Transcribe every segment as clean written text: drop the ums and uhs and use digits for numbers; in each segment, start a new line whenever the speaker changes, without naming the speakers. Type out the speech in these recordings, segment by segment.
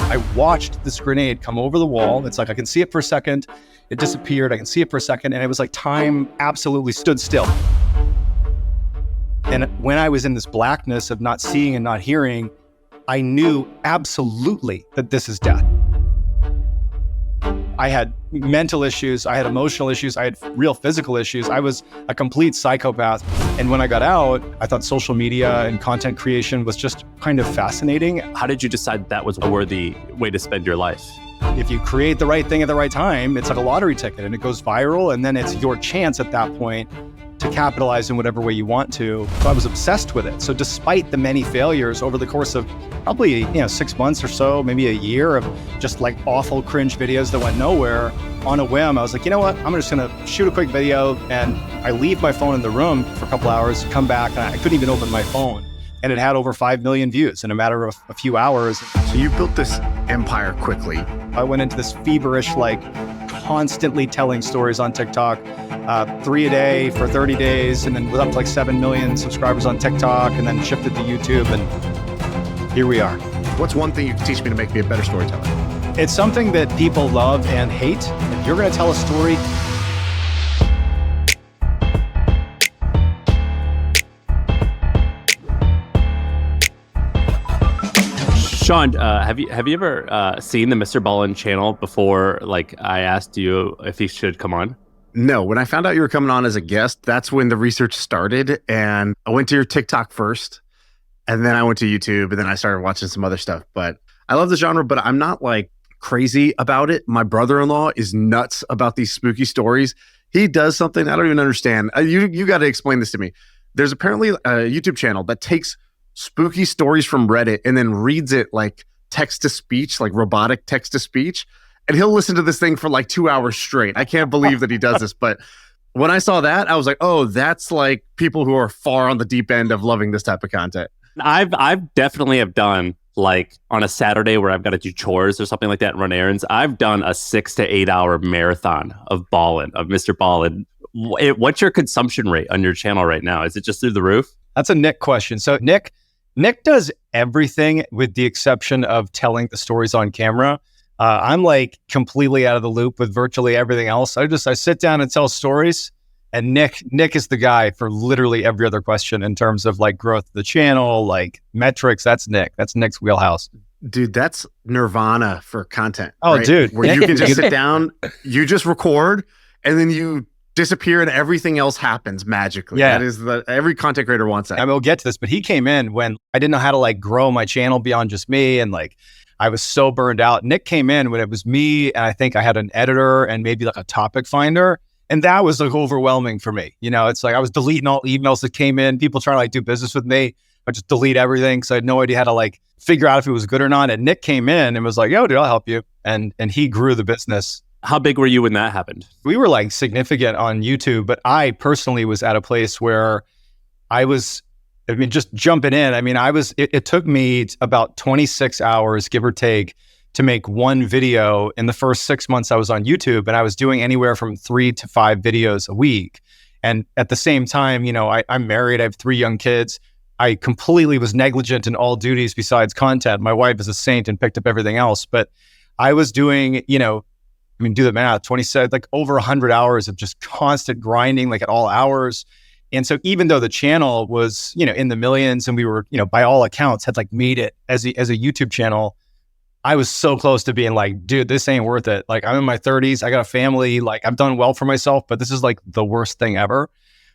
I watched this grenade come over the wall. It's like I can see it for a second. It disappeared. I can see it for a second. And it was like time absolutely stood still. And when I was in this blackness of not seeing and not hearing, I knew absolutely that this is death. I had mental issues, I had emotional issues, I had real physical issues. I was a complete psychopath. And when I got out, I thought social media and content creation was just kind of fascinating.
How did you decide that was a worthy way to spend your life?
If you create the right thing at the right time, it's like a lottery ticket and it goes viral, and then it's your chance at that point to capitalize in whatever way you want to. So I was obsessed with it. So despite the many failures over the course of probably 6 months or so, maybe a year of just like awful cringe videos that went nowhere, on a whim, I was like, you know what? I'm just gonna shoot a quick video, and I leave my phone in the room for a couple hours, come back, and I couldn't even open my phone. And it had over 5 million views in a matter of a few hours.
So you built this empire quickly.
I went into this feverish, constantly telling stories on TikTok, 3 a day for 30 days, and then was up to 7 million subscribers on TikTok, and then shifted to YouTube, and here we are.
What's one thing you can teach me to make me a better storyteller?
It's something that people love and hate. If you're gonna tell a story,
Shaan, have you ever seen the MrBallen channel before? I asked you if he should come on.
No, when I found out you were coming on as a guest, that's when the research started. And I went to your TikTok first, and then I went to YouTube, and then I started watching some other stuff. But I love the genre, but I'm not crazy about it. My brother-in-law is nuts about these spooky stories. He does something I don't even understand. You got to explain this to me. There's apparently a YouTube channel that takes spooky stories from Reddit and then reads it text to speech, robotic text to speech. And he'll listen to this thing for 2 hours straight. I can't believe that he does this. But when I saw that, I was like, oh, that's people who are far on the deep end of loving this type of content.
I've definitely have done on a Saturday where I've got to do chores or something like that and run errands. I've done a 6 to 8 hour marathon of MrBallen. What's your consumption rate on your channel right now? Is it just through the roof?
That's a Nick question. So Nick does everything with the exception of telling the stories on camera. I'm completely out of the loop with virtually everything else. I sit down and tell stories, and Nick is the guy for literally every other question in terms of growth of the channel, metrics. That's Nick. That's Nick's wheelhouse.
Dude, that's nirvana for content.
Oh,
right?
dude.
Where you can just sit down, you just record, and then you disappear and everything else happens magically.
Yeah.
That is every content creator wants that.
I mean, we'll get to this, but he came in when I didn't know how to grow my channel beyond just me. And I was so burned out. Nick came in when it was me, and I think I had an editor and maybe a topic finder. And that was overwhelming for me. It's I was deleting all emails that came in, people trying to do business with me. I just delete everything. So I had no idea how to figure out if it was good or not. And Nick came in and was like, yo, dude, I'll help you. And he grew the business.
How big were you when that happened?
We were significant on YouTube, but I personally was at a place where just jumping in. It took me about 26 hours, give or take, to make one video in the first 6 months I was on YouTube. And I was doing anywhere from 3 to 5 videos a week. And at the same time, I'm married, I have 3 young kids. I completely was negligent in all duties besides content. My wife is a saint and picked up everything else. But I was doing, do the math, 27, over 100 hours of just constant grinding, at all hours. And so even though the channel was, in the millions, and we were, by all accounts had made it as a YouTube channel, I was so close to being dude, this ain't worth it. I'm in my 30s, I got a family, I've done well for myself, but this is the worst thing ever.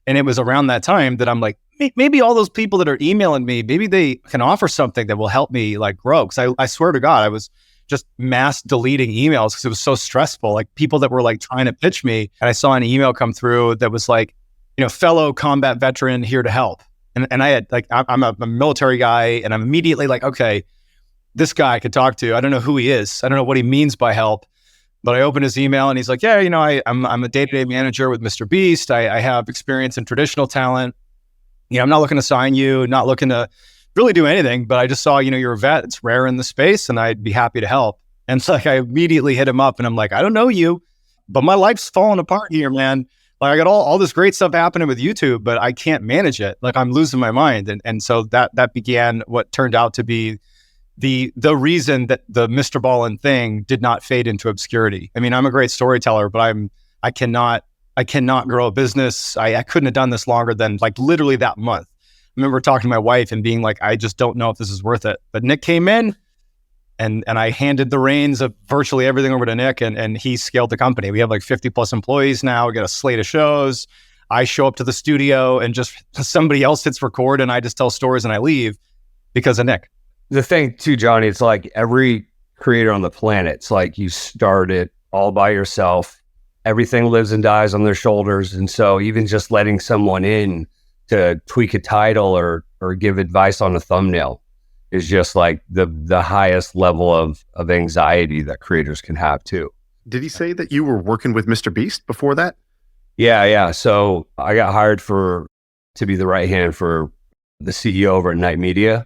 And it was around that time that I'm maybe all those people that are emailing me, maybe they can offer something that will help me grow. Cause I swear to God, I was just mass deleting emails because it was so stressful. People that were trying to pitch me, and I saw an email come through that was fellow combat veteran here to help. And I had I'm a military guy, and I'm immediately okay, this guy I could talk to. I don't know who he is. I don't know what he means by help, but I opened his email and he's like, yeah, I'm a day-to-day manager with Mr. Beast. I have experience in traditional talent. I'm not looking to sign you, not looking to really do anything, but I just saw, you're a vet. It's rare in the space, and I'd be happy to help. And so I immediately hit him up, and I'm I don't know you, but my life's falling apart here, man. I got all this great stuff happening with YouTube, but I can't manage it. I'm losing my mind. And so that began what turned out to be the reason that the Mr. Ballen thing did not fade into obscurity. I mean, I'm a great storyteller, but I cannot grow a business. I couldn't have done this longer than like literally that month. I remember talking to my wife and being like, I just don't know if this is worth it. But Nick came in and I handed the reins of virtually everything over to Nick, and he scaled the company. We have like 50 plus employees now. We got a slate of shows. I show up to the studio and just somebody else hits record and I just tell stories and I leave because of Nick.
The thing too, Johnny, it's like every creator on the planet, it's like you start it all by yourself. Everything lives and dies on their shoulders. And so even just letting someone in to tweak a title or give advice on a thumbnail is just like the highest level of anxiety that creators can have too.
Did he say that you were working with Mr. Beast before that?
Yeah. So I got hired to be the right hand for the CEO over at Night Media.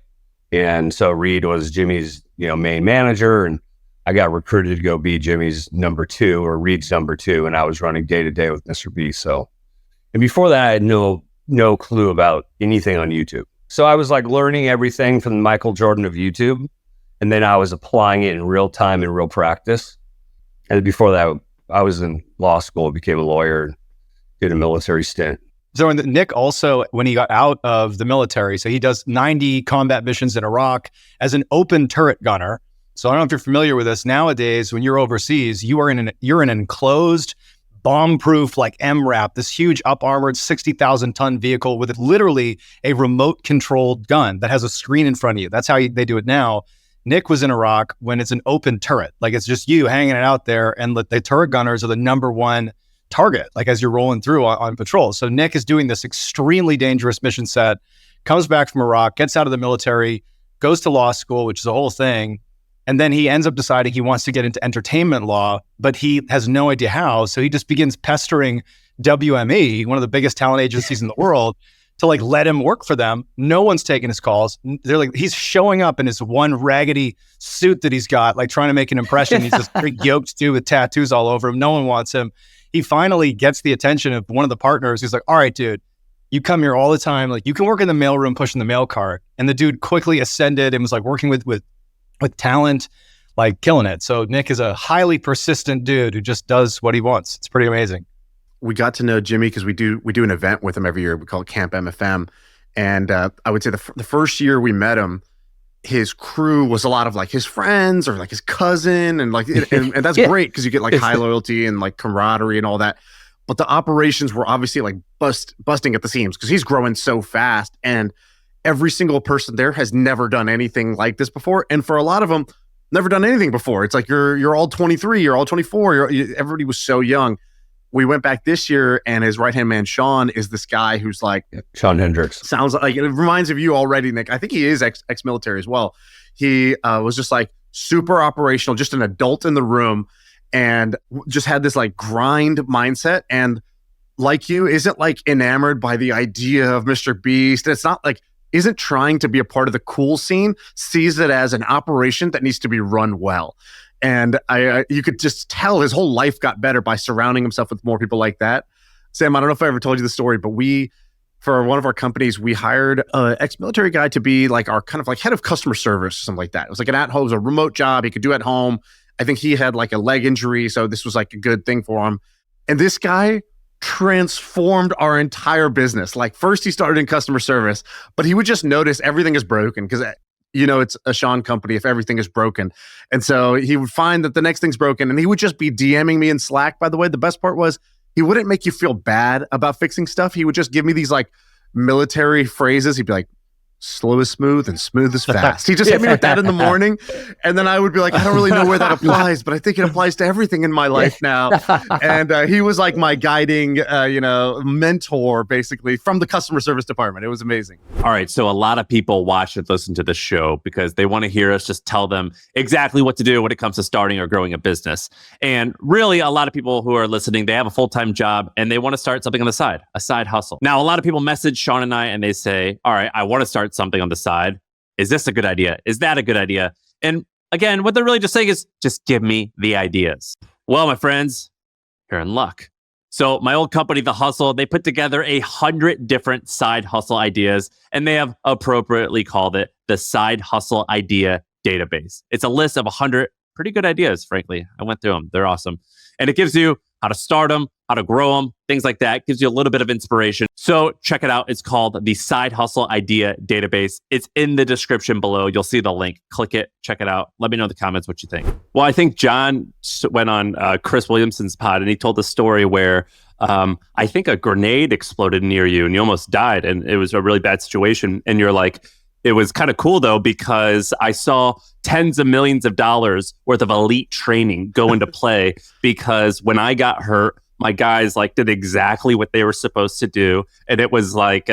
And so Reed was Jimmy's, main manager, and I got recruited to go be Jimmy's number 2 or Reed's number 2. And I was running day to day with Mr. Beast. So, and before that, I had no clue about anything on YouTube. So I was like learning everything from the Michael Jordan of YouTube. And then I was applying it in real time in real practice. And before that, I was in law school, became a lawyer, did a military stint.
So Nick also, when he got out of the military, so he does 90 combat missions in Iraq as an open turret gunner. So I don't know if you're familiar with this. Nowadays, when you're overseas, you're in an enclosed, bomb-proof like MRAP, this huge up-armored 60,000 ton vehicle with literally a remote-controlled gun that has a screen in front of you. That's how they do it now. Nick was in Iraq when it's an open turret, like it's just you hanging it out there, and the turret gunners are the number one target, like as you're rolling through on patrol. So Nick is doing this extremely dangerous mission set, comes back from Iraq, gets out of the military, goes to law school, which is a whole thing. And then he ends up deciding he wants to get into entertainment law, but he has no idea how. So he just begins pestering WME, one of the biggest talent agencies in the world, to like let him work for them. No one's taking his calls. They're like, he's showing up in his one raggedy suit that he's got, like trying to make an impression. He's this big yoked dude with tattoos all over him. No one wants him. He finally gets the attention of one of the partners. He's like, all right, dude, you come here all the time. Like you can work in the mailroom pushing the mail cart. And the dude quickly ascended and was like working with talent, like killing it. So Nick is a highly persistent dude who just does what he wants. It's pretty amazing.
We got to know Jimmy because we do an event with him every year. We call it Camp MFM. And I would say the first year we met him, his crew was a lot of like his friends or like his cousin, and like and that's great because you get like high loyalty and like camaraderie and all that. But the operations were obviously like busting at the seams because he's growing so fast, and every single person there has never done anything like this before. And for a lot of them, never done anything before. It's like you're all 23, you're all 24. Everybody was so young. We went back this year, and his right-hand man, Shaan, is this guy who's like...
Shaan Hendricks.
Sounds like... It reminds of you already, Nick. I think he is ex-military as well. He was just like super operational, just an adult in the room, and just had this like grind mindset. And like you, isn't like enamored by the idea of Mr. Beast. It's not like... Isn't trying to be a part of the cool scene, sees it as an operation that needs to be run well. And you could just tell his whole life got better by surrounding himself with more people like that. Sam, I don't know if I ever told you the story, but for one of our companies, we hired an ex-military guy to be like our kind of like head of customer service or something like that. It was like it was a remote job he could do at home. I think he had like a leg injury, so this was like a good thing for him. And this guy transformed our entire business. Like first he started in customer service, but he would just notice everything is broken because it's a Shaan company if everything is broken. And so he would find that the next thing's broken, and he would just be DMing me in Slack. By the way, the best part was he wouldn't make you feel bad about fixing stuff. He would just give me these like military phrases. He'd be like, slow is smooth and smooth is fast. He just hit me with that in the morning. And then I would be like, I don't really know where that applies, but I think it applies to everything in my life now. And he was like my guiding, mentor, basically, from the customer service department. It was amazing.
All right. So a lot of people watch and listen to the show because they want to hear us just tell them exactly what to do when it comes to starting or growing a business. And really, a lot of people who are listening, they have a full-time job and they want to start something on the side, a side hustle. Now, a lot of people message Shaan and I and they say, all right, I want to start something on the side. Is this a good idea? Is that a good idea? And again, what they're really just saying is just give me the ideas. Well, my friends, you're in luck. So my old company, The Hustle, they put together 100 different side hustle ideas, and they have appropriately called it the Side Hustle Idea database. It's a list of 100 pretty good ideas, frankly. I went through them. They're awesome. And it gives you how to start them, how to grow them, things like that. It gives you a little bit of inspiration. So check it out. It's called the Side Hustle Idea Database. It's in the description below. You'll see the link. Click it. Check it out. Let me know in the comments what you think. Well, I think John went on Chris Williamson's pod and he told the story where I think a grenade exploded near you and you almost died. And it was a really bad situation. And you're like, it was kind of cool though, because I saw tens of millions of dollars worth of elite training go into play because when I got hurt, my guys like did exactly what they were supposed to do. And it was like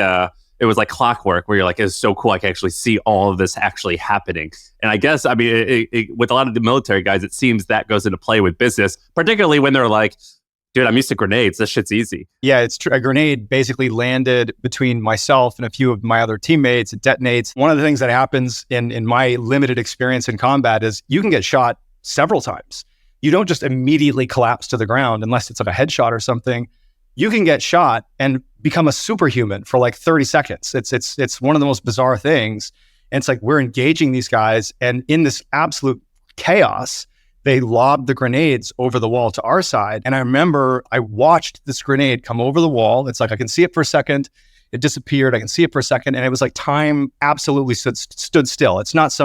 clockwork where you're like, it's so cool. I can actually see all of this actually happening. And I guess, I mean, with a lot of the military guys, it seems that goes into play with business, particularly when they're like, dude, I'm used to grenades. This shit's easy.
Yeah, it's true. A grenade basically landed between myself and a few of my other teammates. It detonates. One of the things that happens in my limited experience in combat is you can get shot several times. You don't just immediately collapse to the ground unless it's like a headshot or something. You can get shot and become a superhuman for like 30 seconds. It's one of the most bizarre things. And it's like we're engaging these guys, and in this absolute chaos, they lobbed the grenades over the wall to our side. And I remember I watched this grenade come over the wall. It's like I can see it for a second. It disappeared. I can see it for a second. And it was like time absolutely stood still. It's not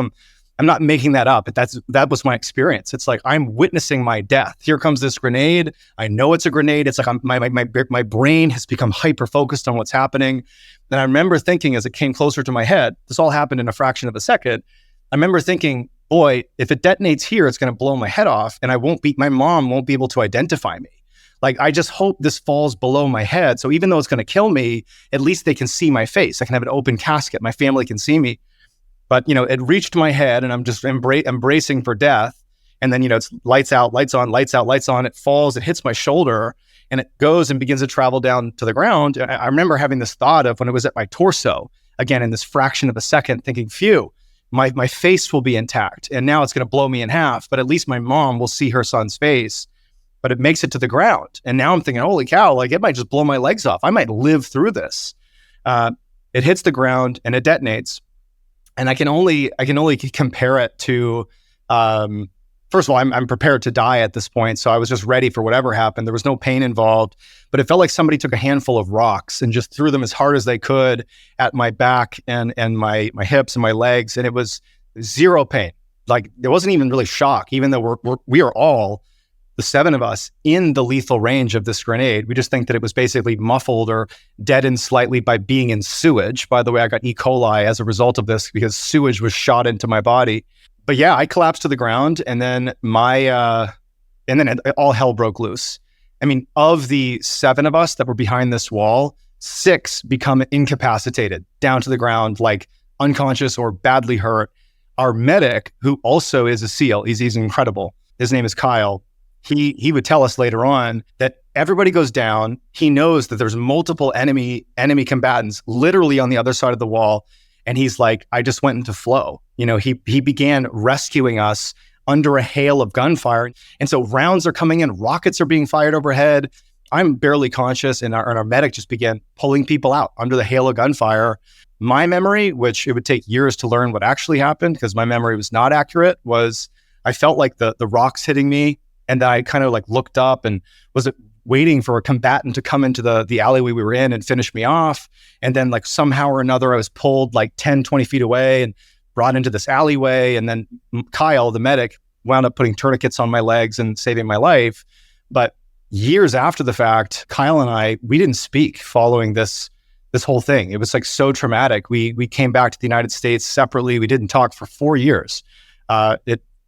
I'm not making that up, but that was my experience. It's like I'm witnessing my death. Here comes this grenade. I know it's a grenade. It's like my brain has become hyper-focused on what's happening. And I remember thinking as it came closer to my head, this all happened in a fraction of a second. I remember thinking, boy, if it detonates here, it's going to blow my head off and my mom won't be able to identify me. Like, I just hope this falls below my head. So even though it's going to kill me, at least they can see my face. I can have an open casket. My family can see me. But, it reached my head and I'm just embracing for death. And then, it's lights out, lights on, lights out, lights on. It falls, it hits my shoulder and it goes and begins to travel down to the ground. I remember having this thought of when it was at my torso, again, in this fraction of a second, thinking, phew, my face will be intact and now it's going to blow me in half, but at least my mom will see her son's face. But it makes it to the ground. And now I'm thinking, holy cow, like it might just blow my legs off. I might live through this. It hits the ground and it detonates. And I can only compare it to, first of all, I'm prepared to die at this point. So I was just ready for whatever happened. There was no pain involved, but it felt like somebody took a handful of rocks and just threw them as hard as they could at my back and my hips and my legs. And it was zero pain. Like there wasn't even really shock, even though we are all, the 7 of us, in the lethal range of this grenade. We just think that it was basically muffled or deadened slightly by being in sewage. By the way, I got E. coli as a result of this because sewage was shot into my body. But yeah, I collapsed to the ground and then all hell broke loose. I mean, of the 7 of us that were behind this wall, 6 become incapacitated down to the ground, like unconscious or badly hurt. Our medic, who also is a SEAL, he's incredible. His name is Kyle. He would tell us later on that everybody goes down. He knows that there's multiple enemy combatants literally on the other side of the wall. And he's like, I just went into flow. He began rescuing us under a hail of gunfire. And so rounds are coming in, rockets are being fired overhead. I'm barely conscious and our medic just began pulling people out under the hail of gunfire. My memory, which it would take years to learn what actually happened because my memory was not accurate, was I felt like the rocks hitting me. And I kind of like looked up and was waiting for a combatant to come into the alleyway we were in and finish me off. And then like somehow or another, I was pulled like 10, 20 feet away and brought into this alleyway. And then Kyle, the medic, wound up putting tourniquets on my legs and saving my life. But years after the fact, Kyle and we didn't speak following this whole thing. It was like so traumatic. We came back to the United States separately. We didn't talk for 4 years.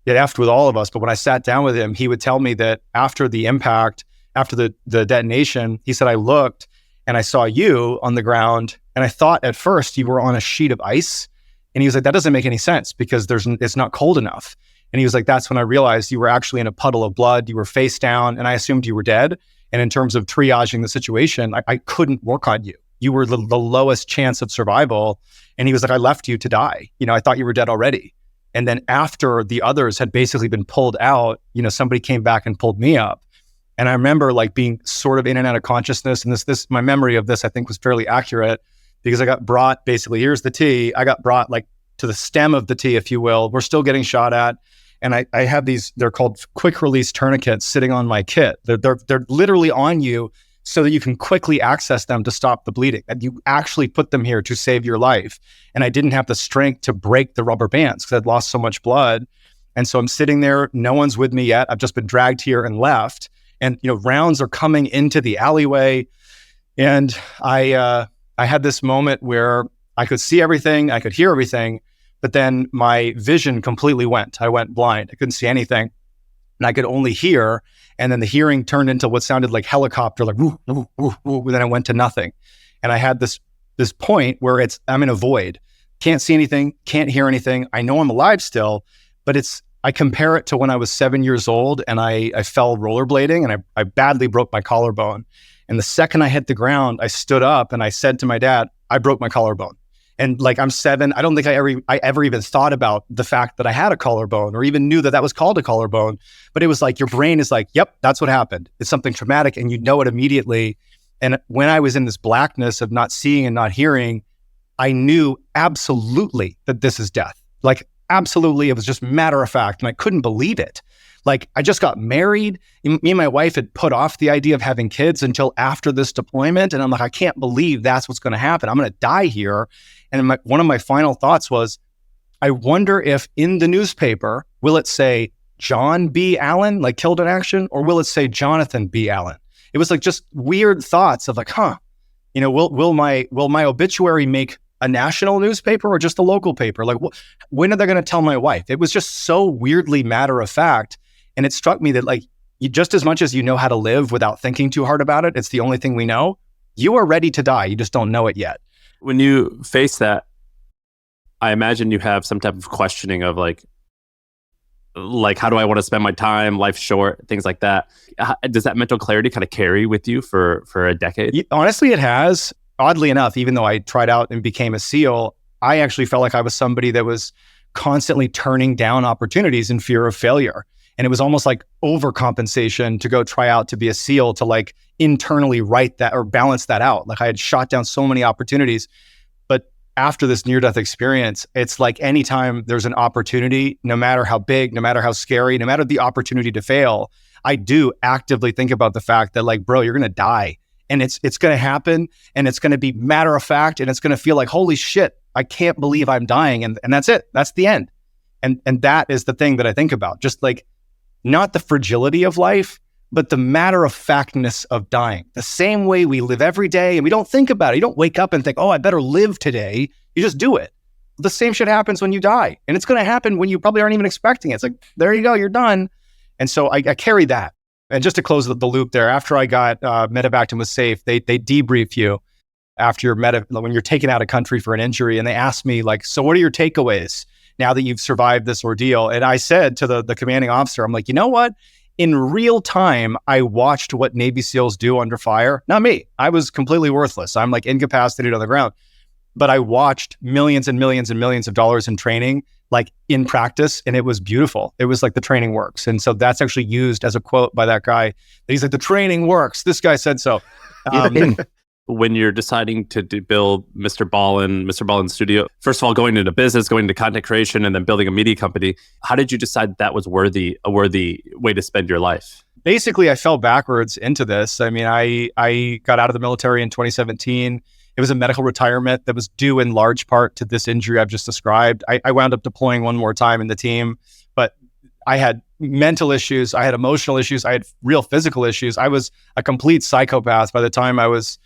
It effed with all of us. But when I sat down with him, he would tell me that after the impact, after the detonation, he said, I looked and I saw you on the ground. And I thought at first you were on a sheet of ice. And he was like, that doesn't make any sense because it's not cold enough. And he was like, that's when I realized you were actually in a puddle of blood. You were face down and I assumed you were dead. And in terms of triaging the situation, I couldn't work on you. You were the lowest chance of survival. And he was like, I left you to die. I thought you were dead already. And then after the others had basically been pulled out, somebody came back and pulled me up. And I remember like being sort of in and out of consciousness. And my memory of this, I think, was fairly accurate because I got brought, basically, here's the tea. I got brought like to the stem of the T, if you will. We're still getting shot at. And I have these, they're called quick release tourniquets sitting on my kit. They're literally on you so that you can quickly access them to stop the bleeding. And you actually put them here to save your life. And I didn't have the strength to break the rubber bands because I'd lost so much blood. And so I'm sitting there, no one's with me yet. I've just been dragged here and left. And, rounds are coming into the alleyway. And I had this moment where I could see everything, I could hear everything, but then my vision completely went. I went blind. I couldn't see anything. And I could only hear. And then the hearing turned into what sounded like helicopter, like woo, woo, woo, woo. And then I went to nothing. And I had this point where I'm in a void. Can't see anything, can't hear anything. I know I'm alive still, but I compare it to when I was 7 years old and I fell rollerblading and I badly broke my collarbone. And the second I hit the ground, I stood up and I said to my dad, I broke my collarbone. And like, I'm 7. I don't think I ever even thought about the fact that I had a collarbone or even knew that was called a collarbone. But it was like, your brain is like, yep, that's what happened. It's something traumatic and you know it immediately. And when I was in this blackness of not seeing and not hearing, I knew absolutely that this is death. Like, absolutely. It was just matter of fact. And I couldn't believe it. Like, I just got married. Me and my wife had put off the idea of having kids until after this deployment. And I'm like, I can't believe that's what's going to happen. I'm going to die here. And one of my final thoughts was, I wonder if in the newspaper, will it say John B. Allen, like killed in action, or will it say Jonathan B. Allen? It was like just weird thoughts of like, will my obituary make a national newspaper or just a local paper? Like, when are they going to tell my wife? It was just so weirdly matter of fact. And it struck me that like, just as much as you know how to live without thinking too hard about it, it's the only thing we know. You are ready to die. You just don't know it yet.
When you face that, I imagine you have some type of questioning of like, how do I want to spend my time? Life's short, things like that. Does that mental clarity kind of carry with you for a decade?
Honestly, it has. Oddly enough, even though I tried out and became a SEAL, I actually felt like I was somebody that was constantly turning down opportunities in fear of failure. And it was almost like overcompensation to go try out to be a SEAL to like internally write that or balance that out. Like, I had shot down so many opportunities. But after this near-death experience, it's like anytime there's an opportunity, no matter how big, no matter how scary, no matter the opportunity to fail, I do actively think about the fact that like, bro, you're going to die. And it's going to happen, and it's going to be matter of fact, and it's going to feel like, holy shit, I can't believe I'm dying. And that's it. That's the end. And that is the thing that I think about. Just like, not the fragility of life, but the matter of factness of dying. The same way we live every day and we don't think about it. You don't wake up and think, oh, I better live today. You just do it. The same shit happens when you die. And it's going to happen when you probably aren't even expecting it. It's like, there you go, you're done. And so I carry that. And just to close the loop there, after I got medevac and was safe, they debrief you after when you're taken out of country for an injury. And they asked me like, so what are your takeaways now that you've survived this ordeal? And I said to the commanding officer, I'm like, you know what? In real time, I watched what Navy SEALs do under fire. Not me. I was completely worthless. I'm like incapacitated on the ground. But I watched millions and millions and millions of dollars in training, like in practice, and it was beautiful. It was like the training works. And so that's actually used as a quote by that guy. He's like, the training works. This guy said so.
When you're deciding to build MrBallen's studio, first of all, going into business, going into content creation, and then building a media company, how did you decide that was a worthy way to spend your life?
Basically, I fell backwards into this. I mean, I got out of the military in 2017. It was a medical retirement that was due in large part to this injury I've just described. I wound up deploying one more time in the team, but I had mental issues, I had emotional issues, I had real physical issues. I was a complete psychopath by the time I was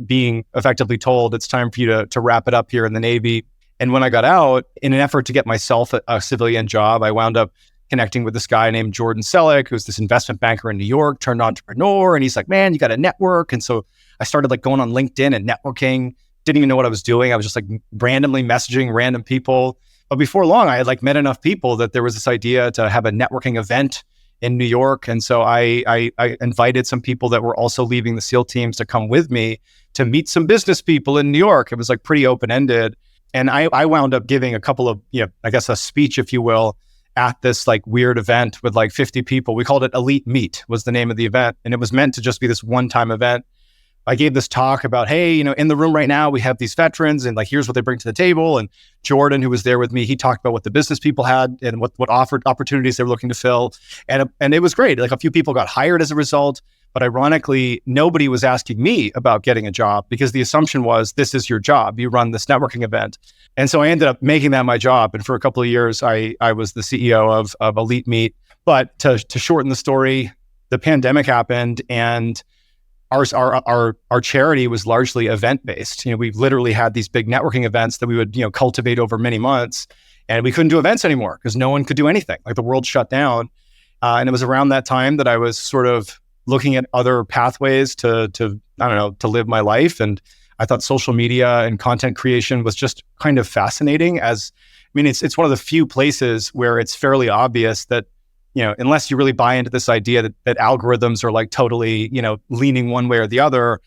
being effectively told it's time for you to wrap it up here in the Navy. And when I got out, in an effort to get myself a civilian job, I wound up connecting with this guy named Jordan Selleck, who's this investment banker in New York, turned entrepreneur. And he's like, man, you got to network. And so I started like going on LinkedIn and networking, didn't even know what I was doing. I was just like randomly messaging random people. But before long, I had like met enough people that there was this idea to have a networking event in New York. And so I invited some people that were also leaving the SEAL teams to come with me to meet some business people in New York. It was like pretty open-ended. And I wound up giving a couple of, I guess a speech, if you will, at this like weird event with like 50 people. We called it Elite Meet was the name of the event. And it was meant to just be this one-time event. I gave this talk about, hey, in the room right now, we have these veterans and like, here's what they bring to the table. And Jordan, who was there with me, he talked about what the business people had and what offered opportunities they were looking to fill. And it was great. Like a few people got hired as a result, but ironically, nobody was asking me about getting a job because the assumption was, this is your job. You run this networking event. And so I ended up making that my job. And for a couple of years, I was the CEO of Elite Meet. But to shorten the story, the pandemic happened and our charity was largely event-based. We literally had these big networking events that we would, cultivate over many months, and we couldn't do events anymore because no one could do anything. Like the world shut down. And it was around that time that I was sort of looking at other pathways to live my life. And I thought social media and content creation was just kind of fascinating it's one of the few places where it's fairly obvious that, unless you really buy into this idea that algorithms are like totally, leaning one way or the other,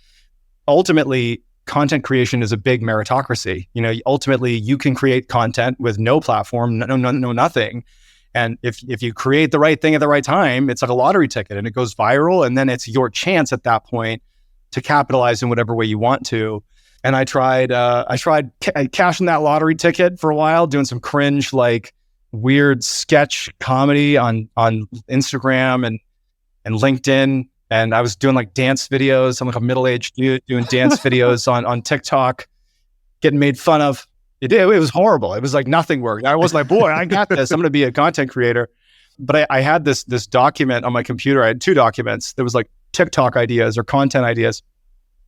ultimately content creation is a big meritocracy. Ultimately you can create content with no platform, no nothing. And if you create the right thing at the right time, it's like a lottery ticket and it goes viral. And then it's your chance at that point to capitalize in whatever way you want to. And I tried cashing that lottery ticket for a while, doing some cringe, like weird sketch comedy on Instagram and LinkedIn. And I was doing like dance videos. I'm like a middle-aged dude doing dance videos on TikTok, getting made fun of. It was horrible. It was like nothing worked. I was like, boy, I got this. I'm going to be a content creator. But I had this document on my computer. I had two documents. There was like TikTok ideas or content ideas.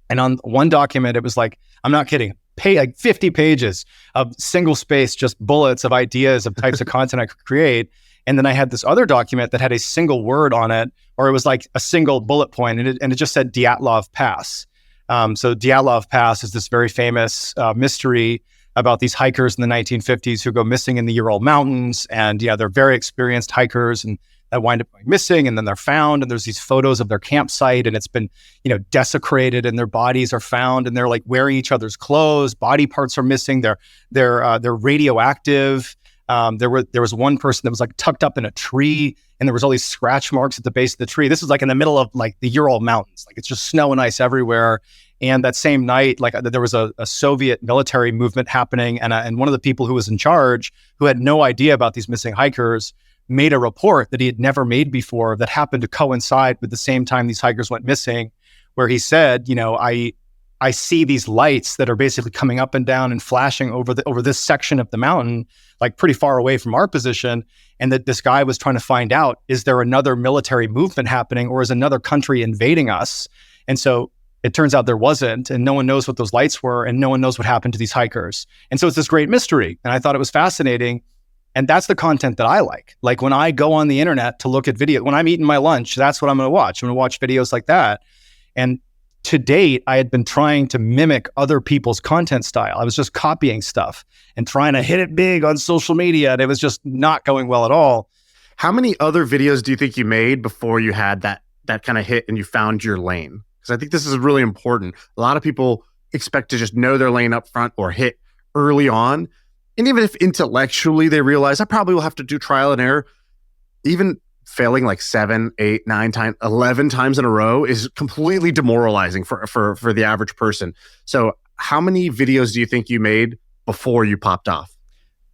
And on one document, it was like, I'm not kidding, like 50 pages of single space, just bullets of ideas of types of content I could create. And then I had this other document that had a single word on it, or it was like a single bullet point, and it just said Dyatlov Pass. So Dyatlov Pass is this very famous mystery about these hikers in the 1950s who go missing in the Ural Mountains. And they're very experienced hikers and that wind up going missing, and then they're found, and there's these photos of their campsite, and it's been, desecrated, and their bodies are found, and they're like wearing each other's clothes, body parts are missing, they're radioactive. There was one person that was like tucked up in a tree, and there was all these scratch marks at the base of the tree. This is like in the middle of like the Ural Mountains, like it's just snow and ice everywhere. And that same night, like there was a Soviet military movement happening, and one of the people who was in charge, who had no idea about these missing hikers, made a report that he had never made before that happened to coincide with the same time these hikers went missing, where he said, I see these lights that are basically coming up and down and flashing over this section of the mountain, like pretty far away from our position. And that this guy was trying to find out, is there another military movement happening, or is another country invading us? And so it turns out there wasn't, and no one knows what those lights were, and no one knows what happened to these hikers. And so it's this great mystery. And I thought it was fascinating. And that's the content that I like. Like when I go on the internet to look at video, when I'm eating my lunch, that's what I'm going to watch. I'm going to watch videos like that. And to date, I had been trying to mimic other people's content style. I was just copying stuff and trying to hit it big on social media, and it was just not going well at all.
How many other videos do you think you made before you had that kind of hit and you found your lane? Because I think this is really important. A lot of people expect to just know their lane up front or hit early on. And even if intellectually they realize I probably will have to do trial and error, even failing like 7, 8, 9 times, 11 times in a row is completely demoralizing for the average person. So how many videos do you think you made before you popped off?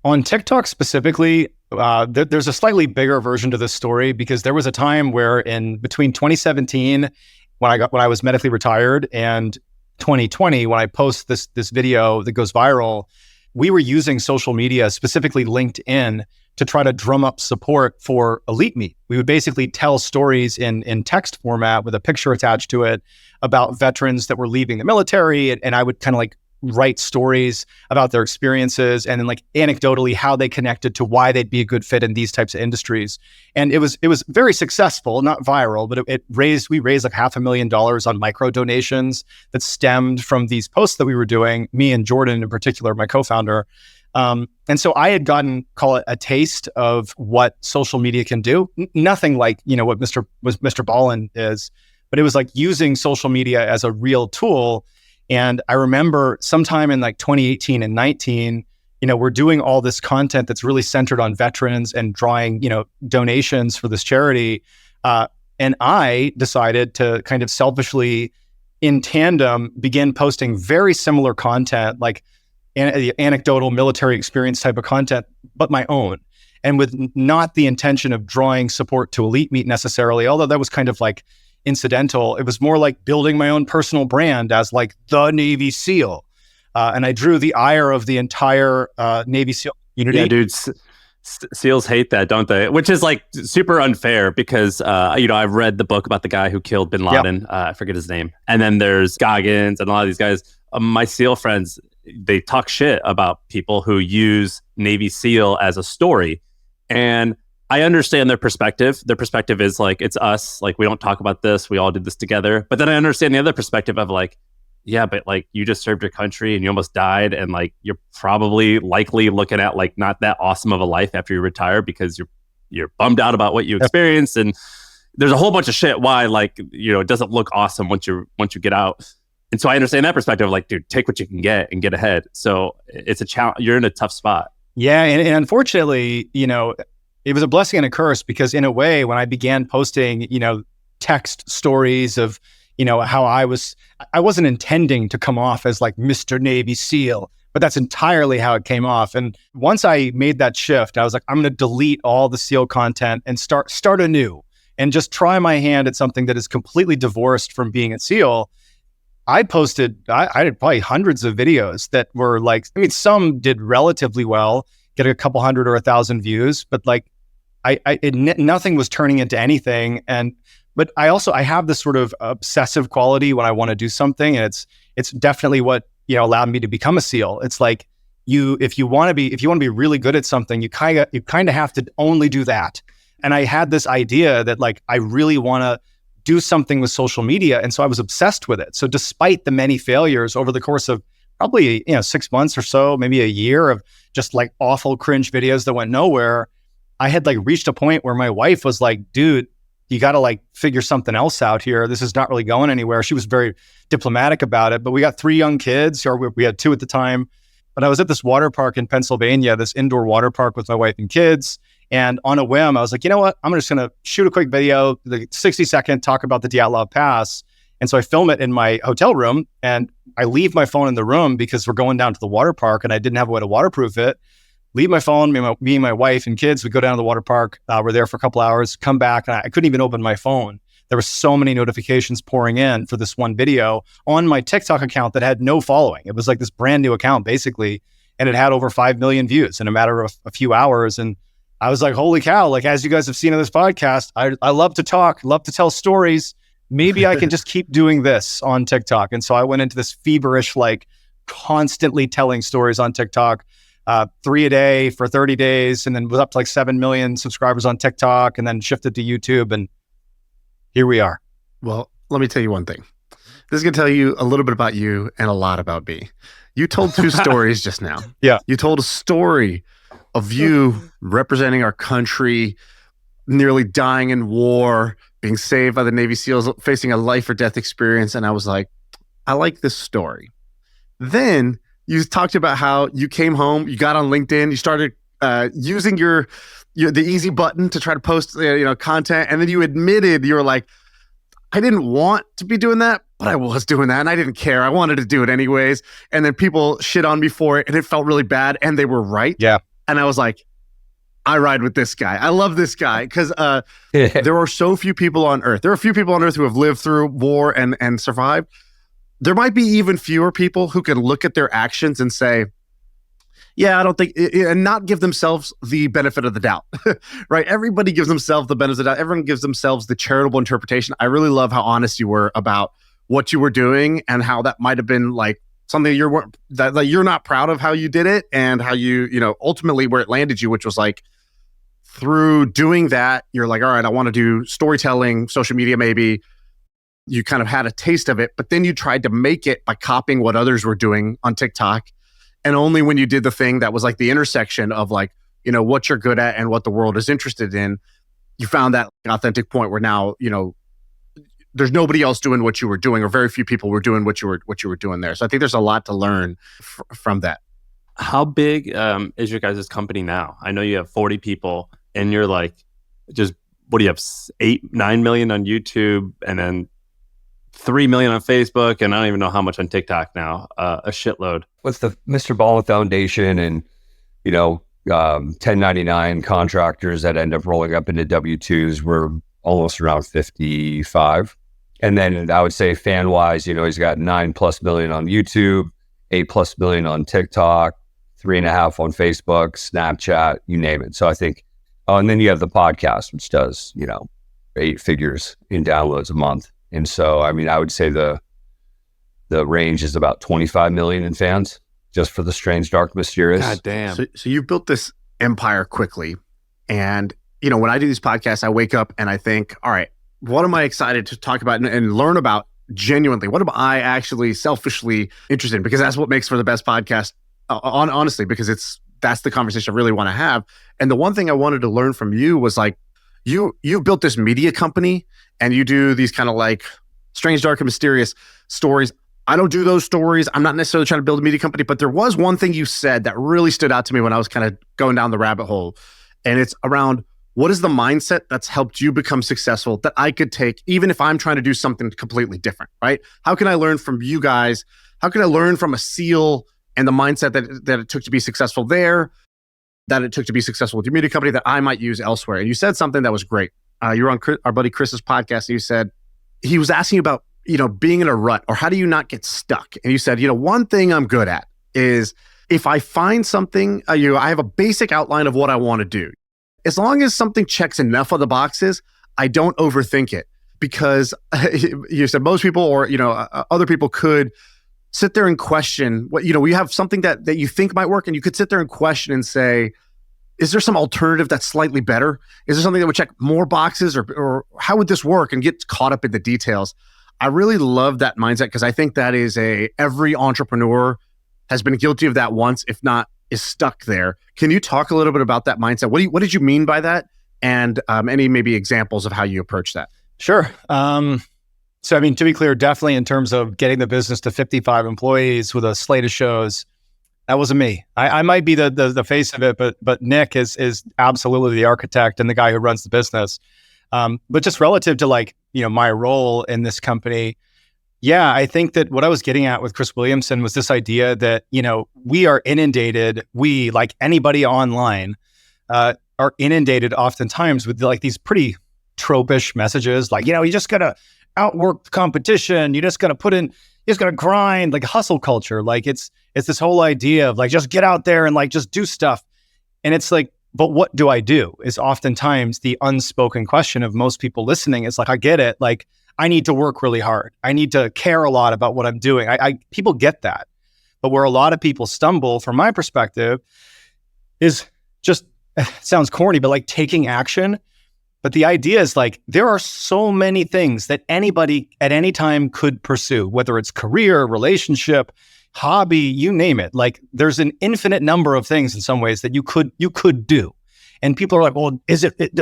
On TikTok specifically, there's a slightly bigger version to this story, because there was a time where in between 2017, when I was medically retired, and 2020, when I post this video that goes viral, we were using social media, specifically LinkedIn, to try to drum up support for Elite Meet. We would basically tell stories in text format with a picture attached to it about veterans that were leaving the military. And I would kind of like write stories about their experiences, and then like anecdotally how they connected to why they'd be a good fit in these types of industries. And it was very successful, not viral, but we raised like $500,000 on micro donations that stemmed from these posts that we were doing, me and Jordan in particular, my co-founder. And so I had gotten, call it a taste of what social media can do. Nothing like, what Mr. Ballen is, but it was like using social media as a real tool. And I remember sometime in like 2018 and 19, we're doing all this content that's really centered on veterans and drawing, donations for this charity. And I decided to kind of selfishly in tandem began posting very similar content, like anecdotal military experience type of content, but my own. And with not the intention of drawing support to Elite Meet necessarily, although that was kind of like incidental. It was more like building my own personal brand as like the Navy SEAL. And I drew the ire of the entire Navy SEAL community.
Yeah, dude. SEALs hate that, don't they? Which is like super unfair because, I've read the book about the guy who killed bin Laden. Yep. I forget his name. And then there's Goggins and a lot of these guys. My SEAL friends, they talk shit about people who use Navy SEAL as a story. And I understand their perspective. Their perspective is like, it's us. Like, we don't talk about this. We all did this together. But then I understand the other perspective of like, yeah, but like you just served your country and you almost died. And like, you're probably likely looking at like not that awesome of a life after you retire because you're bummed out about what you experienced. And there's a whole bunch of shit why like, it doesn't look awesome once you get out. And so I understand that perspective of like, dude, take what you can get and get ahead. So it's a challenge. You're in a tough spot.
Yeah. And unfortunately, it was a blessing and a curse because in a way, when I began posting, text stories of, how I wasn't intending to come off as like Mr. Navy SEAL, but that's entirely how it came off. And once I made that shift, I was like, I'm going to delete all the SEAL content and start anew and just try my hand at something that is completely divorced from being a SEAL. I did probably hundreds of videos that were like, some did relatively well, get a couple hundred or 1,000 views, but like nothing was turning into anything. But I have this sort of obsessive quality when I want to do something. And it's definitely what, allowed me to become a SEAL. It's like if you want to be really good at something, you kind of have to only do that. And I had this idea that like, I really want to do something with social media. And so I was obsessed with it. So despite the many failures over the course of probably, 6 months or so, maybe a year of just like awful cringe videos that went nowhere, I had like reached a point where my wife was like, dude, you got to like figure something else out here. This is not really going anywhere. She was very diplomatic about it, but we got 3 young kids, or we had 2 at the time. But I was at this water park in Pennsylvania, this indoor water park with my wife and kids. And on a whim, I was like, you know what? I'm just going to shoot a quick video, the 60-second talk about the Dyatlov Pass. And so I film it in my hotel room and I leave my phone in the room because we're going down to the water park and I didn't have a way to waterproof it. Leave my phone, me and my wife and kids, we go down to the water park. We're there for a couple hours, come back, and I couldn't even open my phone. There were so many notifications pouring in for this one video on my TikTok account that had no following. It was like this brand new account, basically, and it had over 5 million views in a matter of a few hours. And I was like, holy cow, like as you guys have seen in this podcast, I love to talk, love to tell stories. Maybe I can just keep doing this on TikTok. And so I went into this feverish, like constantly telling stories on TikTok. 3 a day for 30 days, and then was up to like 7 million subscribers on TikTok, and then shifted to YouTube, and here we are.
Well, let me tell you one thing. This is going to tell you a little bit about you and a lot about me. You told 2 stories just now.
Yeah.
You told a story of you representing our country, nearly dying in war, being saved by the Navy SEALs, facing a life or death experience, and I was like, I like this story. Then you talked about how you came home, you got on LinkedIn, you started using the easy button to try to post content, and then you admitted you were like, I didn't want to be doing that, but I was doing that, and I didn't care. I wanted to do it anyways, and then people shit on me for it, and it felt really bad, and they were right.
Yeah,
and I was like, I ride with this guy. I love this guy because there are so few people on Earth. There are a few people on Earth who have lived through war and survived. There might be even fewer people who can look at their actions and say, yeah, I don't think, and not give themselves the benefit of the doubt, right? Everybody gives themselves the benefit of the doubt. Everyone gives themselves the charitable interpretation. I really love how honest you were about what you were doing and how that might have been like something that you're not proud of how you did it, and how you ultimately where it landed you, which was like through doing that, you're like, all right, I want to do storytelling, social media maybe. You kind of had a taste of it, but then you tried to make it by copying what others were doing on TikTok. And only when you did the thing that was like the intersection of like, what you're good at and what the world is interested in, you found that authentic point where now, there's nobody else doing what you were doing, or very few people were doing what you were doing there. So I think there's a lot to learn from that.
How big is your guys' company now? I know you have 40 people and you're like, just, what do you have, 8-9 million on YouTube, and then 3 million on Facebook, and I don't even know how much on TikTok now. A shitload.
With the Mr. Ballen Foundation and, 1099 contractors that end up rolling up into W-2s, we're almost around 55. And then I would say fan wise, he's got 9+ million on YouTube, 8+ million on TikTok, 3.5 on Facebook, Snapchat, you name it. So I think, and then you have the podcast, which does, 8 figures in downloads a month. And so, I would say the range is about 25 million in fans just for the Strange, Dark, Mysterious.
God damn.
So you've built this empire quickly. And, when I do these podcasts, I wake up and I think, all right, what am I excited to talk about and learn about genuinely? What am I actually selfishly interested in? Because that's what makes for the best podcast, honestly, because that's the conversation I really want to have. And the one thing I wanted to learn from you was like, you've built this media company and you do these kind of like strange, dark, and mysterious stories. I don't do those stories. I'm not necessarily trying to build a media company, but there was one thing you said that really stood out to me when I was kind of going down the rabbit hole. And it's around, what is the mindset that's helped you become successful that I could take, even if I'm trying to do something completely different, right? How can I learn from you guys? How can I learn from a SEAL and the mindset that it took to be successful there, that it took to be successful with your media company that I might use elsewhere? And you said something that was great. You were on our buddy Chris's podcast, and you said, he was asking about, being in a rut, or how do you not get stuck? And you said, one thing I'm good at is if I find something, I have a basic outline of what I want to do. As long as something checks enough of the boxes, I don't overthink it, because you said most people or, other people could sit there and question what, we have something that you think might work, and you could sit there and question and say, is there some alternative that's slightly better? Is there something that would check more boxes, or how would this work, and get caught up in the details? I really love that mindset, because I think that is every entrepreneur has been guilty of that once, if not is stuck there. Can you talk a little bit about that mindset? What did you mean by that? And any maybe examples of how you approach that?
Sure. So, to be clear, definitely in terms of getting the business to 55 employees with a slate of shows, that wasn't me. I might be the face of it, but Nick is absolutely the architect and the guy who runs the business. But just relative to my role in this company, yeah, I think that what I was getting at with Chris Williamson was this idea that, we are inundated, we, like anybody online, are inundated oftentimes with these pretty tropish messages, like, you just got to outwork the competition, you just got to grind, like hustle culture. Like it's this whole idea of just get out there and just do stuff. And it's like, but what do I do is oftentimes the unspoken question of most people listening. Is I get it. I need to work really hard. I need to care a lot about what I'm doing. People get that. But where a lot of people stumble, from my perspective, is just, it sounds corny, but taking action. But the idea is there are so many things that anybody at any time could pursue, whether it's career, relationship, hobby, you name it. There's an infinite number of things in some ways that you could do. And people are like, well,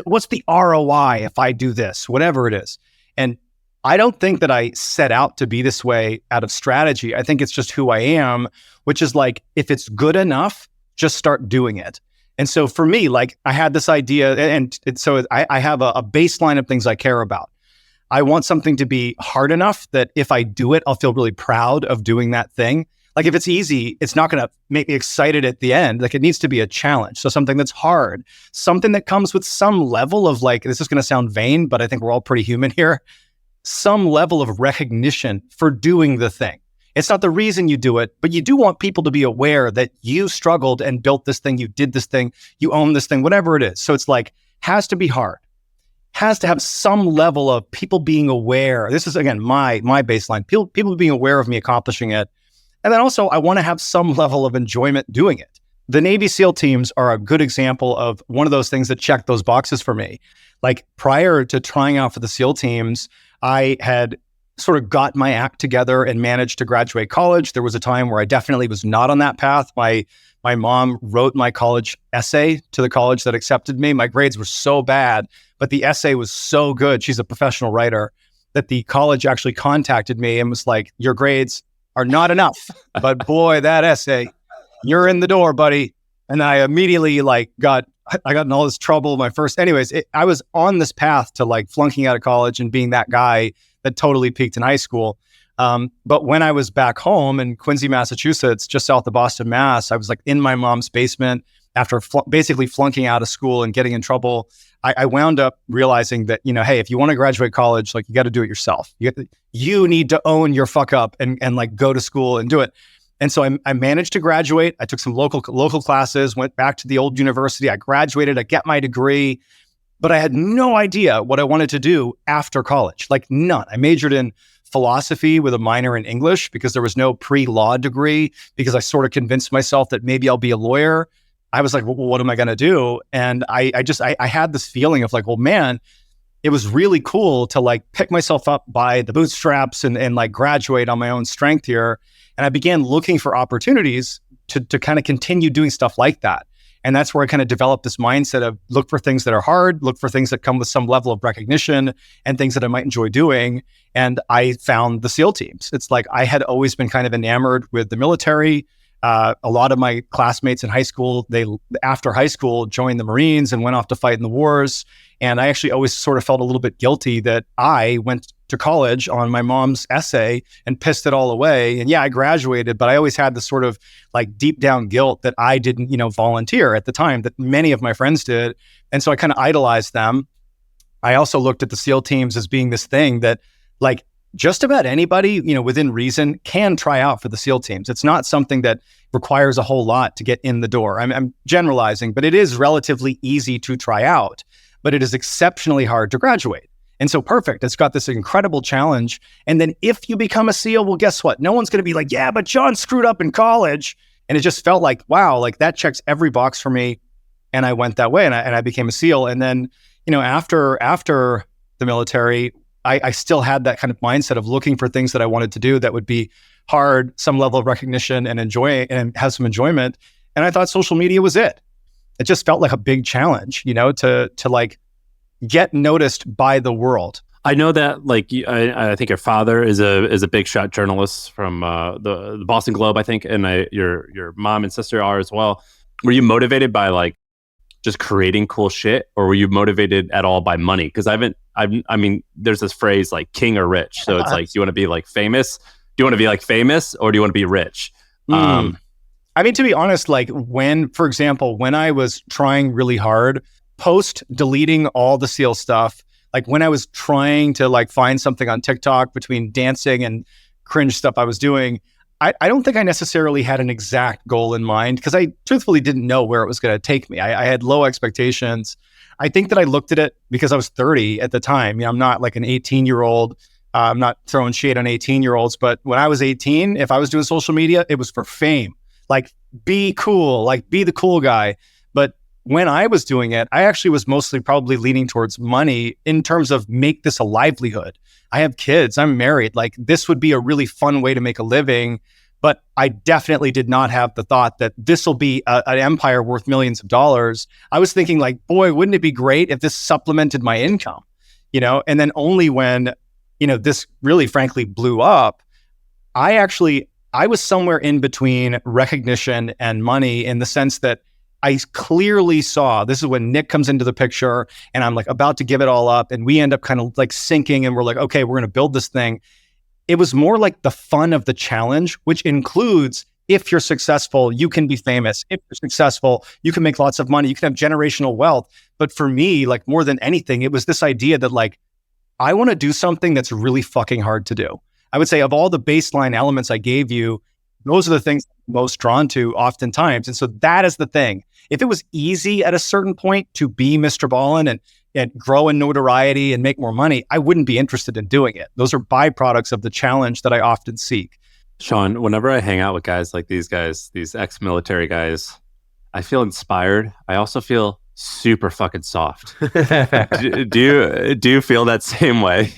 what's the ROI if I do this, whatever it is? And I don't think that I set out to be this way out of strategy. I think it's just who I am, which is if it's good enough, just start doing it. And so for me, I had this idea, and so I have a baseline of things I care about. I want something to be hard enough that if I do it, I'll feel really proud of doing that thing. If it's easy, it's not going to make me excited at the end. It needs to be a challenge. So something that's hard, something that comes with some level of this is going to sound vain, but I think we're all pretty human here. Some level of recognition for doing the thing. It's not the reason you do it, but you do want people to be aware that you struggled and built this thing, you did this thing, you own this thing, whatever it is. So it's has to be hard, has to have some level of people being aware. This is, again, my baseline. People being aware of me accomplishing it. And then also, I want to have some level of enjoyment doing it. The Navy SEAL teams are a good example of one of those things that check those boxes for me. Prior to trying out for the SEAL teams, I had sort of got my act together and managed to graduate college. There was a time where I definitely was not on that path. My mom wrote my college essay to the college that accepted me. My grades were so bad, but the essay was so good. She's a professional writer, that the college actually contacted me and was like, your grades are not enough, but boy, that essay, you're in the door, buddy. And I immediately got in all this trouble. I was on this path to flunking out of college and being that guy that totally peaked in high school. But when I was back home in Quincy, Massachusetts, just south of Boston, Mass, I was like in my mom's basement after basically flunking out of school and getting in trouble. I wound up realizing that, hey, if you want to graduate college, like you got to do it yourself. You need to own your fuck up and like go to school and do it. And so I managed to graduate. I took some local classes, went back to the old university. I graduated, I got my degree, but I had no idea what I wanted to do after college, like none. I majored in philosophy with a minor in English because there was no pre-law degree, because I sort of convinced myself that maybe I'll be a lawyer. I was like, well, what am I going to do? And I had this feeling of like, well, man, it was really cool to like pick myself up by the bootstraps and like graduate on my own strength here. And I began looking for opportunities to kind of continue doing stuff like that. And that's where I kind of developed this mindset of look for things that are hard, look for things that come with some level of recognition and things that I might enjoy doing. And I found the SEAL teams. It's like I had always been kind of enamored with the military. A lot of my classmates in high school, after high school joined the Marines and went off to fight in the wars. And I actually always sort of felt a little bit guilty that I went to college on my mom's essay and pissed it all away. And yeah, I graduated, but I always had this sort of like deep down guilt that I didn't, volunteer at the time that many of my friends did. And so I kind of idolized them. I also looked at the SEAL teams as being this thing that like just about anybody, within reason can try out for the SEAL teams. It's not something that requires a whole lot to get in the door. I'm generalizing, but it is relatively easy to try out, but it is exceptionally hard to graduate. And so perfect. It's got this incredible challenge. And then if you become a SEAL, well, guess what? No one's going to be like, yeah, but John screwed up in college. And it just felt like, wow, like that checks every box for me. And I went that way and I became a SEAL. And then, after the military, I still had that kind of mindset of looking for things that I wanted to do that would be hard, some level of recognition and enjoy and have some enjoyment. And I thought social media was it. It just felt like a big challenge, to like get noticed by the world.
I know that like I think your father is a big shot journalist from the Boston Globe, I think, and your mom and sister are as well. Were you motivated by like just creating cool shit, or were you motivated at all by money? Because I mean, there's this phrase like king or rich. So it's like, do you want to be like famous? Do you want to be like famous, or do you want to be rich?
I mean, to be honest, like for example, when I was trying really hard, post deleting all the SEAL stuff, like when I was trying to like find something on TikTok between dancing and cringe stuff I was doing, I don't think I necessarily had an exact goal in mind because I truthfully didn't know where it was going to take me. I had low expectations. I think that I looked at it because I was 30 at the time. I'm not like an 18-year-old. I'm not throwing shade on 18-year-olds, but when I was 18, if I was doing social media, it was for fame. Like be cool, like be the cool guy. But when I was doing it, I actually was mostly probably leaning towards money in terms of make this a livelihood. I have kids, I'm married, like this would be a really fun way to make a living. But I definitely did not have the thought that this will be an empire worth millions of dollars. I was thinking like, boy, wouldn't it be great if this supplemented my income, And then only when, this really frankly blew up, I was somewhere in between recognition and money in the sense that I clearly saw, this is when Nick comes into the picture and I'm like about to give it all up and we end up kind of like sinking and we're like, okay, we're going to build this thing. It was more like the fun of the challenge, which includes if you're successful, you can be famous. If you're successful, you can make lots of money. You can have generational wealth. But for me, like more than anything, it was this idea that like, I want to do something that's really fucking hard to do. I would say of all the baseline elements I gave you, those are the things I'm most drawn to oftentimes. And so that is the thing. If it was easy at a certain point to be Mr. Ballen and grow in notoriety and make more money, I wouldn't be interested in doing it. Those are byproducts of the challenge that I often seek.
Shaan, whenever I hang out with guys like these guys, these ex-military guys, I feel inspired. I also feel super fucking soft. do you feel that same way?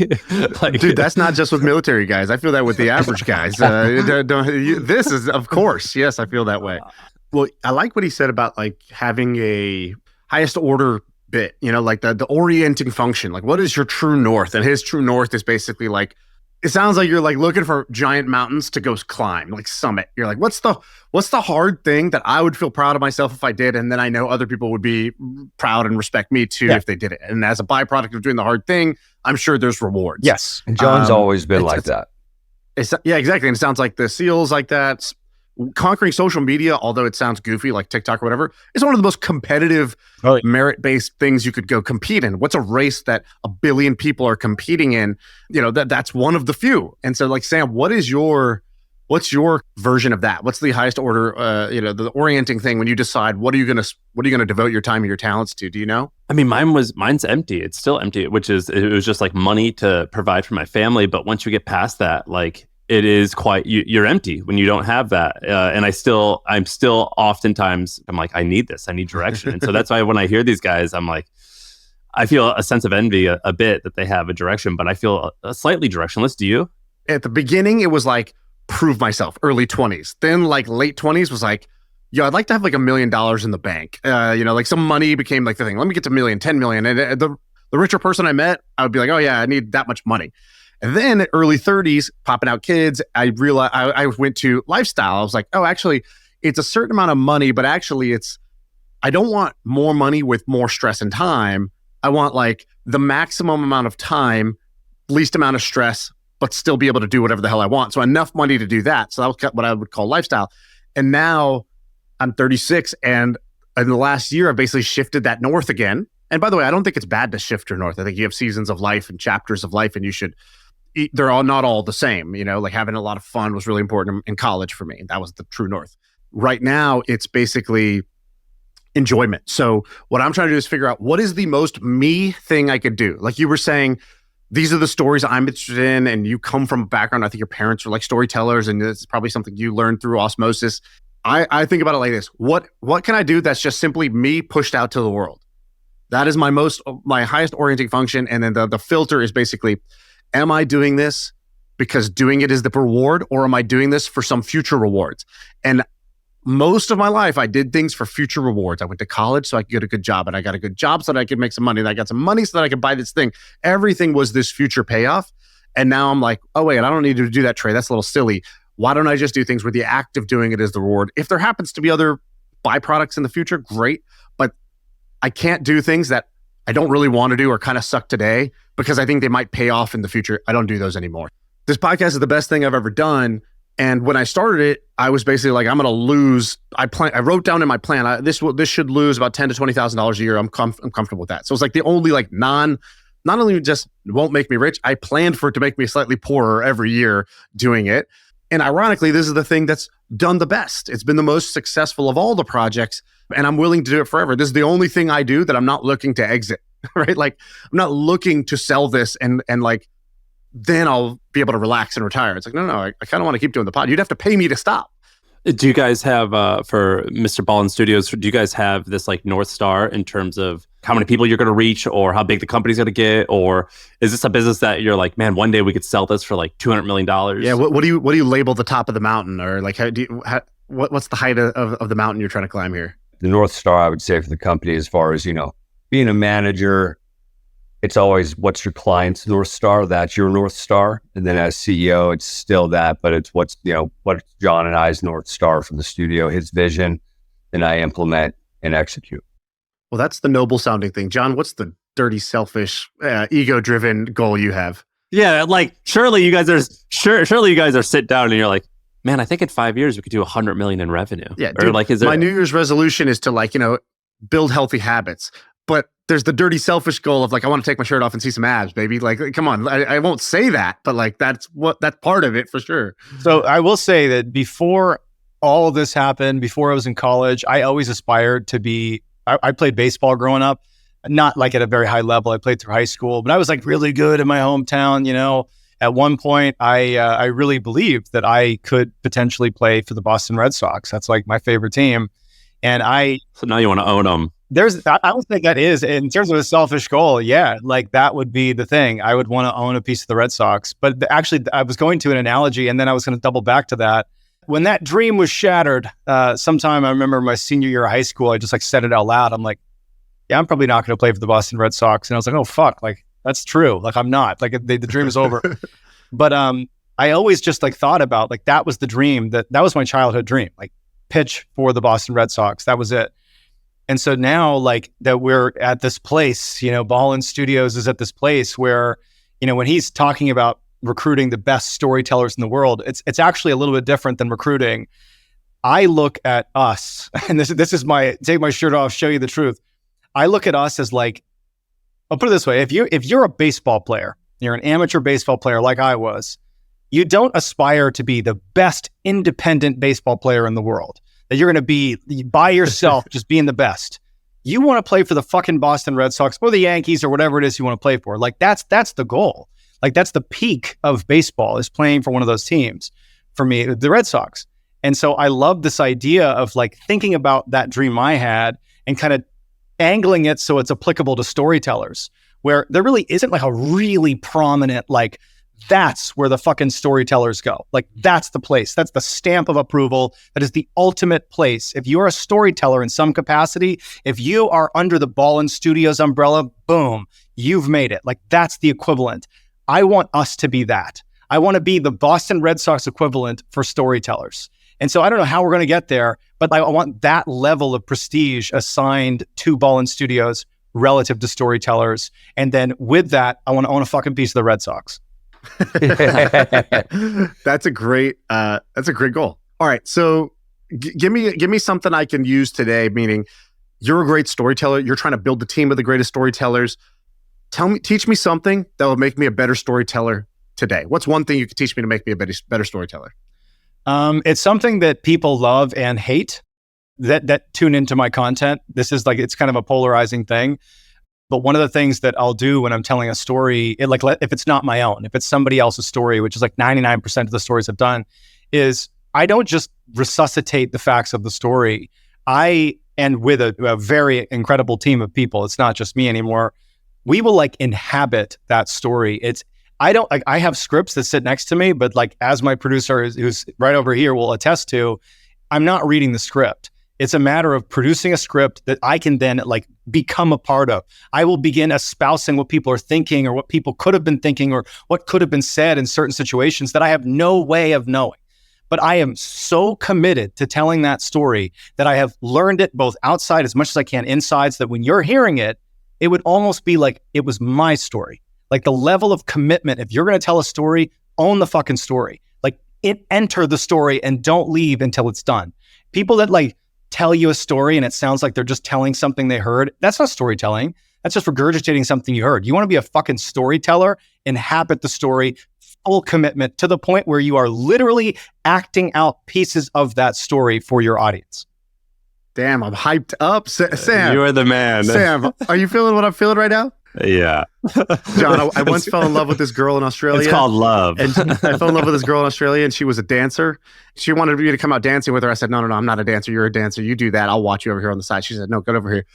Like, dude, that's not just with military guys. I feel that with the average guys. This is, of course, yes, I feel that way. Well, I like what he said about like having a highest order bit, like the orienting function. Like, what is your true north? And his true north is basically like, It sounds like you're like looking for giant mountains to go climb, like summit. You're like, what's the hard thing that I would feel proud of myself if I did, and then I know other people would be proud and respect me too if they did it. And as a byproduct of doing the hard thing, I'm sure there's rewards.
Yes,
And John's always been like that.
Yeah, exactly. And it sounds like the SEALs like that. Conquering social media, although it sounds goofy like TikTok or whatever, is one of the most competitive merit-based things you could go compete in. What's a race that a billion people are competing in? That's one of the few. And so like, Sam, what's your version of that? What's the highest order, the orienting thing when you decide what are you going to devote your time and your talents to? Do you know?
I mean, mine's empty. It's still empty, it was just like money to provide for my family. But once you get past that, like, it is quite, you're empty when you don't have that. And I'm still oftentimes, I'm like, I need this, I need direction. And so that's why when I hear these guys, I'm like, I feel a sense of envy a bit that they have a direction, but I feel a slightly directionless. Do you?
At the beginning, it was like, prove myself, early 20s. Then like late 20s was like, I'd like to have like $1 million in the bank. Like some money became like the thing. Let me get to $1 million, 10 million. And the richer person I met, I would be like, oh yeah, I need that much money. And then at early 30s, popping out kids, I realized I went to lifestyle. I was like, oh, actually, it's a certain amount of money, but actually I don't want more money with more stress and time. I want like the maximum amount of time, least amount of stress, but still be able to do whatever the hell I want. So enough money to do that. So that was what I would call lifestyle. And now I'm 36, and in the last year, I basically shifted that north again. And by the way, I don't think it's bad to shift your north. I think you have seasons of life and chapters of life, and they're all not all the same. Like having a lot of fun was really important in college for me. That was the true north. Right now, it's basically enjoyment. So what I'm trying to do is figure out what is the most me thing I could do. Like you were saying, these are the stories I'm interested in, and you come from a background, I think your parents were like storytellers, and this is probably something you learned through osmosis. I think about it like this. What can I do that's just simply me pushed out to the world? That is my highest orienting function. And then the filter is basically, am I doing this because doing it is the reward, or am I doing this for some future rewards? And most of my life, I did things for future rewards. I went to college so I could get a good job, and I got a good job so that I could make some money, and I got some money so that I could buy this thing. Everything was this future payoff. And now I'm like, oh wait, I don't need to do that trade. That's a little silly. Why don't I just do things where the act of doing it is the reward? If there happens to be other byproducts in the future, great. But I can't do things that I don't really want to do or kind of suck today because I think they might pay off in the future. I don't do those anymore. This podcast is the best thing I've ever done. And when I started it, I was basically like, I'm going to lose. I wrote down in my plan, this should lose about $10,000 to $20,000 a year. I'm comfortable with that. So it's like the only like not only just won't make me rich, I planned for it to make me slightly poorer every year doing it. And ironically, this is the thing that's done the best. It's been the most successful of all the projects, and I'm willing to do it forever. This is the only thing I do that I'm not looking to exit, right? Like I'm not looking to sell this and like, then I'll be able to relax and retire. It's like, no, I kind of want to keep doing the pod. You'd have to pay me to stop.
Do you guys have, for MrBallen Studios, do you guys have this like North Star in terms of how many people you're going to reach or how big the company's going to get? Or is this a business that you're like, man, one day we could sell this for like $200 million?
Yeah. What do you label the top of the mountain? Or like, what's the height of the mountain you're trying to climb here?
The North Star, I would say, for the company, as far as, being a manager, it's always what's your client's North Star. That's your North Star. And then as CEO, it's still that, but it's what's John and I's North Star for the studio, his vision, and I implement and execute.
Well, that's the noble sounding thing. John, what's the dirty, selfish, ego-driven goal you have?
Yeah, like surely you guys are sit down and you're like, man, I think in 5 years we could do $100 million in revenue.
Yeah,
or
dude,
like, is there...
my New Year's resolution is to build healthy habits. But there's the dirty, selfish goal of like, I want to take my shirt off and see some abs, baby. Like, come on, I won't say that, but like that's part of it for sure.
So I will say that before all of this happened, before I was in college, I always aspired to be. I played baseball growing up, not like at a very high level. I played through high school, but I was like really good in my hometown. At one point, I really believed that I could potentially play for the Boston Red Sox. That's like my favorite team, and
So now you want to own them.
I don't think that is, in terms of a selfish goal. Yeah, like that would be the thing. I would want to own a piece of the Red Sox. But actually, I was going to an analogy, and then I was going to double back to that. When that dream was shattered, sometime I remember my senior year of high school, I just like said it out loud. I'm like, yeah, I'm probably not going to play for the Boston Red Sox. And I was like, oh, fuck, like that's true. Like I'm not. Like the dream is over. But I always just like thought about like that was the dream, that was my childhood dream, like pitch for the Boston Red Sox. That was it. And so now like that we're at this place, Ballen Studios is at this place where, when he's talking about recruiting the best storytellers in the world, it's actually a little bit different than recruiting. I look at us, and this is my take my shirt off, show you the truth. I look at us as like, I'll put it this way: if you're a baseball player, you're an amateur baseball player like I was, you don't aspire to be the best independent baseball player in the world, that you're going to be by yourself, just being the best. You want to play for the fucking Boston Red Sox or the Yankees or whatever it is you want to play for. Like that's the goal. Like that's the peak of baseball, is playing for one of those teams. For me, the Red Sox. And so I love this idea of like thinking about that dream I had and kind of angling it so it's applicable to storytellers, where there really isn't like a really prominent, like, that's where the fucking storytellers go. Like that's the place. That's the stamp of approval. That is the ultimate place. If you're a storyteller in some capacity, if you are under the Ballen Studios umbrella, boom, you've made it. Like that's the equivalent. I want us to be that. I want to be the Boston Red Sox equivalent for storytellers. And so I don't know how we're going to get there, but I want that level of prestige assigned to Ballen Studios relative to storytellers. And then with that, I want to own a fucking piece of the Red Sox.
That's a great goal. All right. So give me something I can use today, meaning you're a great storyteller. You're trying to build the team of the greatest storytellers. Teach me something that will make me a better storyteller today. What's one thing you could teach me to make me a better storyteller?
It's something that people love and hate that tune into my content. This is like, it's kind of a polarizing thing. But one of the things that I'll do when I'm telling a story, if it's not my own, if it's somebody else's story, which is like 99% of the stories I've done, is I don't just resuscitate the facts of the story. And with a very incredible team of people, it's not just me anymore, we will like inhabit that story. I have scripts that sit next to me, but like as my producer who's right over here will attest to, I'm not reading the script. It's a matter of producing a script that I can then like become a part of. I will begin espousing what people are thinking or what people could have been thinking or what could have been said in certain situations that I have no way of knowing. But I am so committed to telling that story that I have learned it both outside as much as I can inside, so that when you're hearing it, it would almost be like it was my story. Like the level of commitment, if you're going to tell a story, own the fucking story. Like enter the story and don't leave until it's done. People that like tell you a story and it sounds like they're just telling something they heard, that's not storytelling. That's just regurgitating something you heard. You want to be a fucking storyteller, inhabit the story, full commitment to the point where you are literally acting out pieces of that story for your audience.
Damn, I'm hyped up. Sam.
You are the man.
Sam, are you feeling what I'm feeling right now?
Yeah.
John, I once fell in love with this girl in Australia.
It's called love.
And I fell in love with this girl in Australia, and she was a dancer. She wanted me to come out dancing with her. I said, no, I'm not a dancer. You're a dancer. You do that. I'll watch you over here on the side. She said, no, get over here.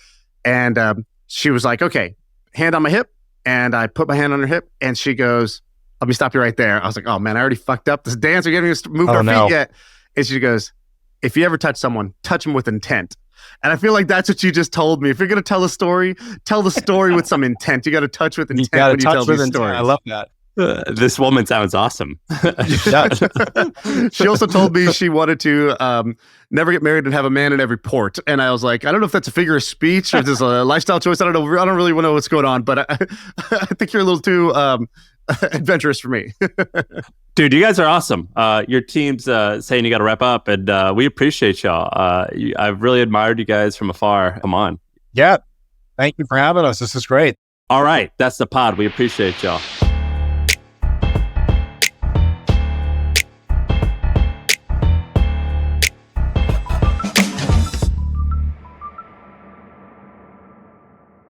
And she was like, okay, hand on my hip. And I put my hand on her hip, and she goes, let me stop you right there. I was like, oh, man, I already fucked up. This dancer getting us to move our feet yet. And she goes, if you ever touch someone, touch them with intent. And I feel like that's what you just told me. If you're going to tell a story, tell the story with some intent. You got to touch with intent when you tell these stories.
I love that.
This woman sounds awesome.
She also told me she wanted to never get married and have a man in every port. And I was like, I don't know if that's a figure of speech or just a lifestyle choice. I don't know. I don't really know what's going on, but I think you're a little too adventurous for me.
Dude, you guys are awesome. Your team's saying you got to wrap up, and we appreciate y'all. I've really admired you guys from afar. Come on.
Yeah. Thank you for having us. This is great.
All right. That's the pod. We appreciate y'all.